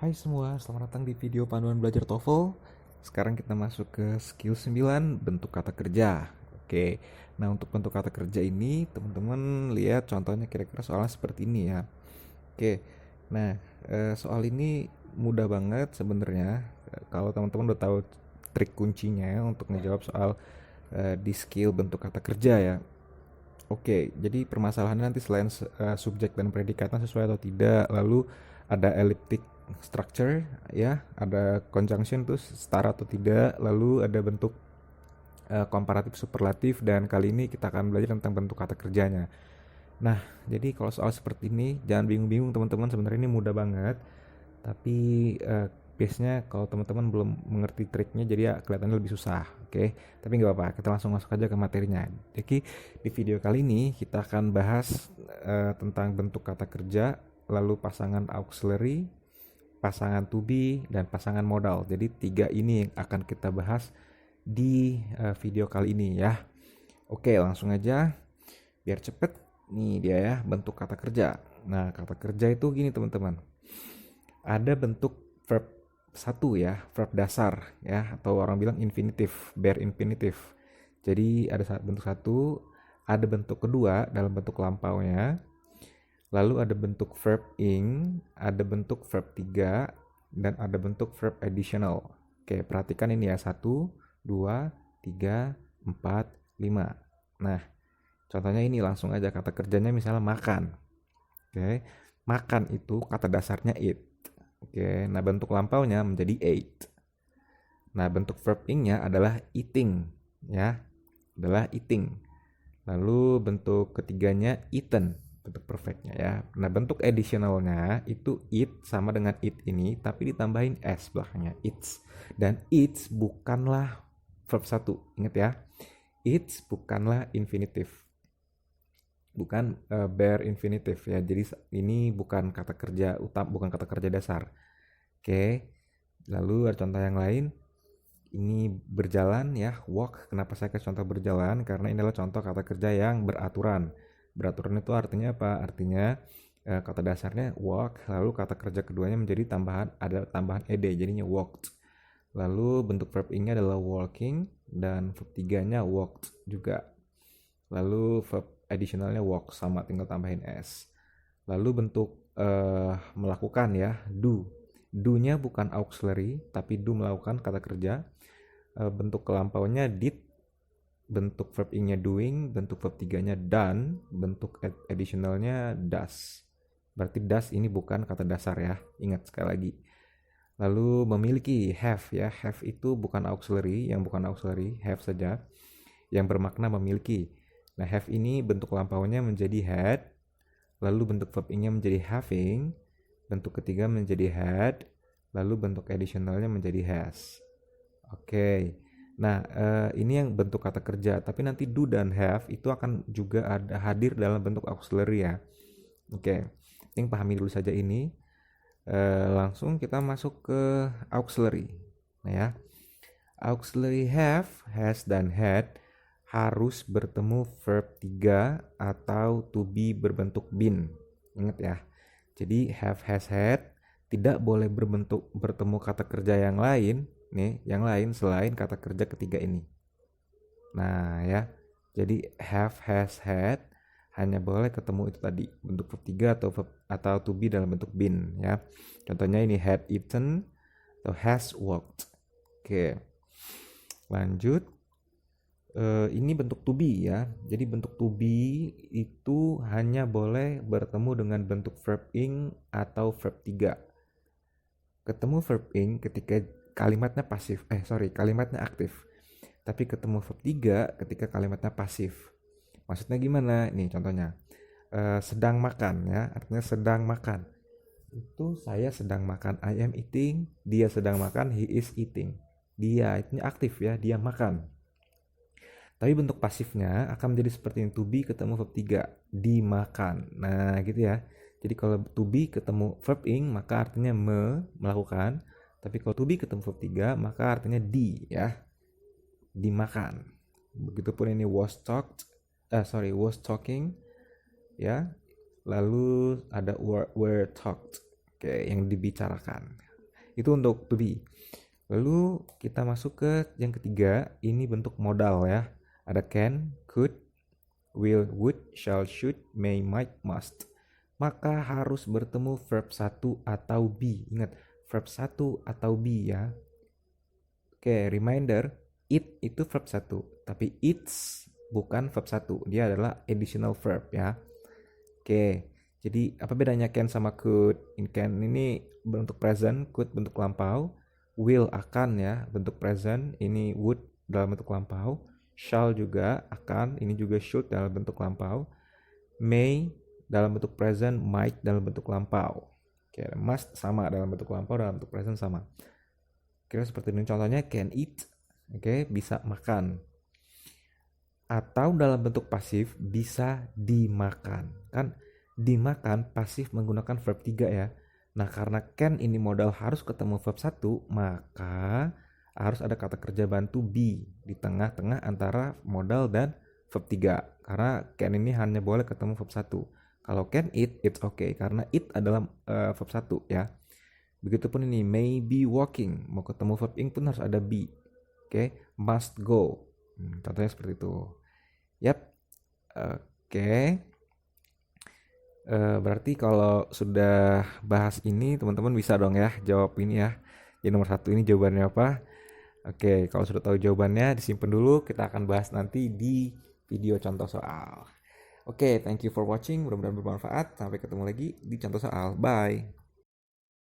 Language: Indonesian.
Hai semua, selamat datang di video panduan belajar TOEFL. Sekarang kita masuk ke skill 9, bentuk kata kerja. Oke, nah untuk bentuk kata kerja ini, teman-teman lihat contohnya kira-kira soalnya seperti ini ya. Oke, nah soal ini mudah banget sebenarnya. Kalau teman-teman udah tahu trik kuncinya untuk ngejawab soal di skill bentuk kata kerja ya. Oke, jadi permasalahannya nanti selain subjek dan predikatnya sesuai atau tidak, lalu ada elliptic structure ya, ada conjunction tuh setara atau tidak, lalu ada bentuk komparatif superlatif, dan kali ini kita akan belajar tentang bentuk kata kerjanya. Nah, jadi kalau soal seperti ini jangan bingung-bingung teman-teman, sebenarnya ini mudah banget. Tapi biasanya kalau teman-teman belum mengerti triknya jadi ya kelihatannya lebih susah, oke? Tapi nggak apa-apa, kita langsung masuk aja ke materinya. Jadi di video kali ini kita akan bahas tentang bentuk kata kerja, lalu pasangan auxiliary, pasangan to be, dan pasangan modal. Jadi tiga ini yang akan kita bahas di video kali ini ya. Oke, langsung aja biar cepet. Nih dia ya, bentuk kata kerja. Nah, kata kerja itu gini teman-teman. Ada bentuk verb satu ya, verb dasar ya, atau orang bilang infinitif, bare infinitif. Jadi ada bentuk satu, ada bentuk kedua dalam bentuk lampaunya, lalu ada bentuk verb ing, ada bentuk verb tiga, dan ada bentuk verb additional. Oke, perhatikan ini ya, 1, 2, 3, 4, 5. Nah, contohnya ini langsung aja kata kerjanya misalnya makan. Oke, makan itu kata dasarnya eat. Oke, nah bentuk lampaunya menjadi ate. Nah, bentuk verb ing-nya adalah eating, ya, adalah eating. Lalu bentuk ketiganya eaten, bentuk perfectnya ya. Nah, bentuk additionalnya itu eat sama dengan eat ini, tapi ditambahin s belakangnya, eats. Dan eats bukanlah verb satu, ingat ya. Eats bukanlah infinitif. Bukan bare infinitif ya. Jadi ini bukan kata kerja utama, bukan kata kerja dasar. Oke, lalu ada contoh yang lain. Ini berjalan ya, walk. Kenapa saya kasih contoh berjalan? Karena ini adalah contoh kata kerja yang beraturan. Beraturan itu artinya apa? Artinya kata dasarnya walk, lalu kata kerja keduanya menjadi ada tambahan ed, jadinya walked. Lalu bentuk verb ing-nya adalah walking, dan verb tiganya walked juga. Lalu verb additionalnya walk, sama tinggal tambahin s. Lalu bentuk melakukan ya, do. Do-nya bukan auxiliary, tapi do melakukan kata kerja. Bentuk kelampaunya did, bentuk verb ing-nya doing, bentuk verb tiganya done, bentuk additionalnya does. Berarti does ini bukan kata dasar ya, ingat sekali lagi. Lalu memiliki, have ya, have itu bukan auxiliary, yang bukan auxiliary, have saja, yang bermakna memiliki. Nah, have ini bentuk lampaunya menjadi had, lalu bentuk verb ing-nya menjadi having, bentuk ketiga menjadi had, lalu bentuk additionalnya menjadi has. Oke. Nah, ini yang bentuk kata kerja, tapi nanti do dan have itu akan juga ada hadir dalam bentuk auxiliary ya. Oke. Yang pahami dulu saja ini. Langsung kita masuk ke auxiliary. Nah ya. Auxiliary have, has, dan had harus bertemu verb 3 atau to be berbentuk been. Ingat ya. Jadi have, has, had tidak boleh bertemu kata kerja yang lain nih, yang lain selain kata kerja ketiga ini. Nah ya, jadi have, has, had hanya boleh ketemu itu tadi, bentuk verb 3 atau to be dalam bentuk been ya. Contohnya ini had eaten atau has walked. Oke, lanjut. Ini bentuk to be ya. Jadi bentuk to be itu hanya boleh bertemu dengan bentuk verb ing atau verb 3. Ketemu verb ing ketika kalimatnya kalimatnya aktif. Tapi ketemu verb 3 ketika kalimatnya pasif. Maksudnya gimana? Nih contohnya. Sedang makan ya, artinya sedang makan. Itu saya sedang makan, I am eating. Dia sedang makan, he is eating. Dia itu aktif ya, dia makan. Tapi bentuk pasifnya akan menjadi seperti yang to be ketemu verb 3, dimakan. Nah, gitu ya. Jadi kalau to be ketemu verb ing maka artinya melakukan. Tapi kalau to be ketemu verb 3 maka artinya di ya. Dimakan. Begitupun ini was talking ya. Lalu ada were talked. Oke, yang dibicarakan. Itu untuk to be. Lalu kita masuk ke yang ketiga, ini bentuk modal ya. Ada can, could, will, would, shall, should, may, might, must. Maka harus bertemu verb 1 atau be. Ingat, verb 1 atau be ya. Oke, reminder, it itu verb 1, tapi it's bukan verb 1. Dia adalah additional verb ya. Oke, jadi apa bedanya can sama could? Can ini bentuk present, could bentuk lampau, will akan ya, bentuk present, ini would dalam bentuk lampau, shall juga akan, ini juga should dalam bentuk lampau, may dalam bentuk present, might dalam bentuk lampau. Oke, must sama dalam bentuk lampau, dalam bentuk present sama. Kira seperti ini contohnya, can eat, oke, bisa makan. Atau dalam bentuk pasif bisa dimakan. Kan dimakan pasif menggunakan verb 3 ya. Nah, karena can ini modal harus ketemu verb 1, maka harus ada kata kerja bantu be di tengah-tengah antara modal dan verb 3. Karena can ini hanya boleh ketemu verb 1. Kalau can eat, it's okay karena it adalah verb 1 ya. Begitupun ini may be walking, mau ketemu verb ing pun harus ada be. Oke, must go. Contohnya seperti itu. Yap. Oke. Berarti kalau sudah bahas ini teman-teman bisa dong ya jawab ini ya. Jadi nomor 1 ini jawabannya apa? Oke, kalau sudah tahu jawabannya disimpan dulu. Kita akan bahas nanti di video contoh soal. Oke, thank you for watching. Mudah-mudahan bermanfaat. Sampai ketemu lagi di contoh soal. Bye.